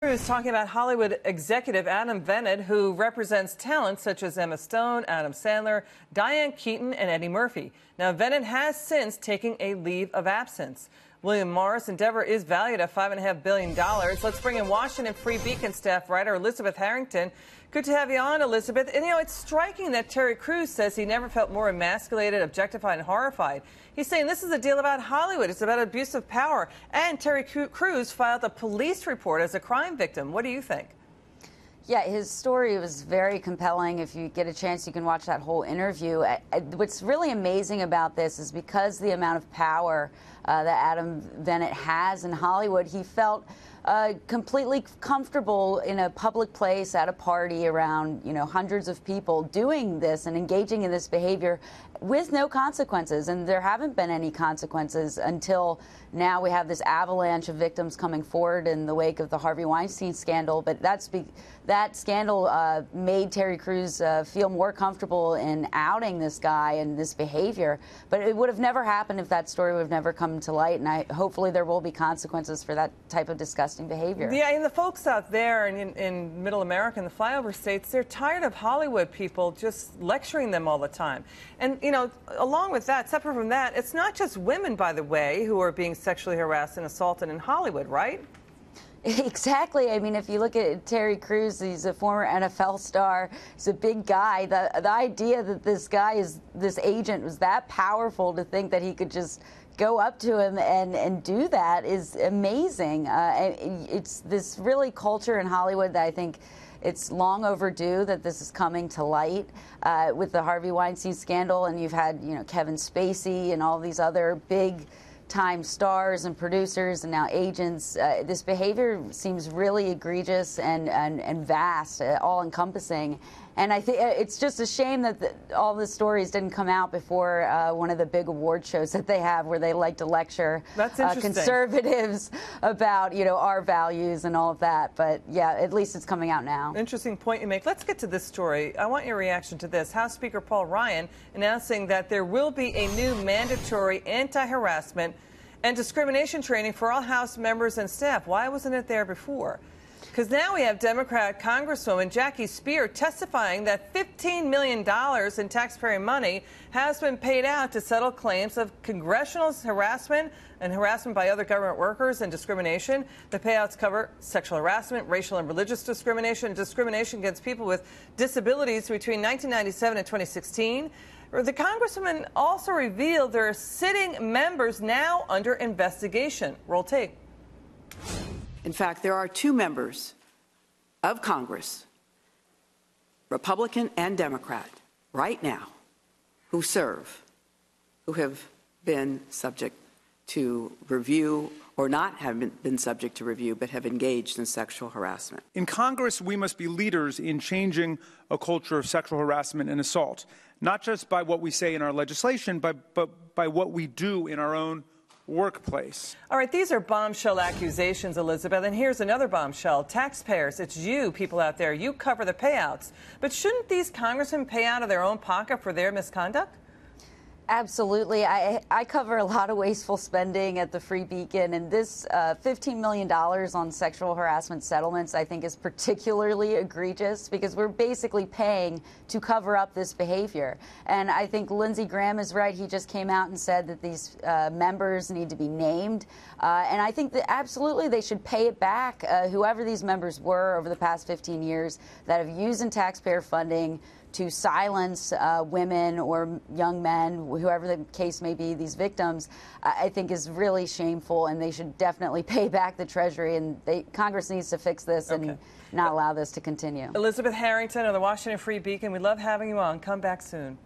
Cruz talking about Hollywood executive Adam Bennett, who represents talent such as Emma Stone, Adam Sandler, Diane Keaton, and Eddie Murphy. Now, Bennett has since taken a leave of absence. William Morris' endeavor is valued at $5.5 billion. Let's bring in Washington Free Beacon staff writer Elizabeth Harrington. Good to have you on, Elizabeth. And, it's striking that Terry Cruz says he never felt more emasculated, objectified, and horrified. He's saying this is a deal about Hollywood. It's about abuse of power. And Terry Cruz filed a police report as a crime victim. What do you think? Yeah, his story was very compelling. If you get a chance, you can watch that whole interview. What's really amazing about this is because the amount of power that Adam Bennett has in Hollywood, he felt completely comfortable in a public place at a party around, hundreds of people doing this and engaging in this behavior with no consequences. And there haven't been any consequences until now. We have this avalanche of victims coming forward in the wake of the Harvey Weinstein scandal. But that scandal made Terry Cruz feel more comfortable in outing this guy and this behavior. But it would have never happened if that story would have never come to light. And hopefully there will be consequences for that type of disgusting behavior. Yeah, and the folks out there in Middle America, in the flyover states, they're tired of Hollywood people just lecturing them all the time. And, along with that, separate from that, it's not just women, by the way, who are being sexually harassed and assaulted in Hollywood, right? Exactly. I mean, if you look at Terry Cruz, he's a former NFL star. He's a big guy. The idea that this agent was that powerful to think that he could just go up to him and do that is amazing. It's this really culture in Hollywood that I think it's long overdue that this is coming to light with the Harvey Weinstein scandal. And you've had, Kevin Spacey and all these other big-time stars and producers and now agents. This behavior seems really egregious and vast, all-encompassing. And I think it's just a shame that all the stories didn't come out before one of the big award shows that they have, where they like to lecture conservatives about, our values and all of that. But yeah, at least it's coming out now. Interesting point you make. Let's get to this story. I want your reaction to this. House Speaker Paul Ryan announcing that there will be a new mandatory anti-harassment and discrimination training for all House members and staff. Why wasn't it there before? Because now we have Democrat Congresswoman Jackie Speer testifying that $15 million in taxpayer money has been paid out to settle claims of congressional harassment and harassment by other government workers and discrimination. The payouts cover sexual harassment, racial and religious discrimination, and discrimination against people with disabilities between 1997 and 2016. The Congresswoman also revealed there are sitting members now under investigation. Roll tape. In fact, there are two members of Congress, Republican and Democrat, right now, who have been subject to review or not have been subject to review, but have engaged in sexual harassment. In Congress, we must be leaders in changing a culture of sexual harassment and assault, not just by what we say in our legislation, but by what we do in our own workplace. All right, these are bombshell accusations, Elizabeth, and here's another bombshell. Taxpayers, it's you people out there, you cover the payouts. But shouldn't these congressmen pay out of their own pocket for their misconduct? Absolutely. I cover a lot of wasteful spending at the Free Beacon, and this $15 million on sexual harassment settlements I think is particularly egregious because we're basically paying to cover up this behavior. And I think Lindsey Graham is right. He just came out and said that these members need to be named. And I think that absolutely they should pay it back, whoever these members were over the past 15 years that have used in taxpayer funding to silence women or young men, whoever the case may be, these victims, I think is really shameful, and they should definitely pay back the Treasury, and Congress needs to fix this and not allow this to continue. Elizabeth Harrington of the Washington Free Beacon, we love having you on. Come back soon.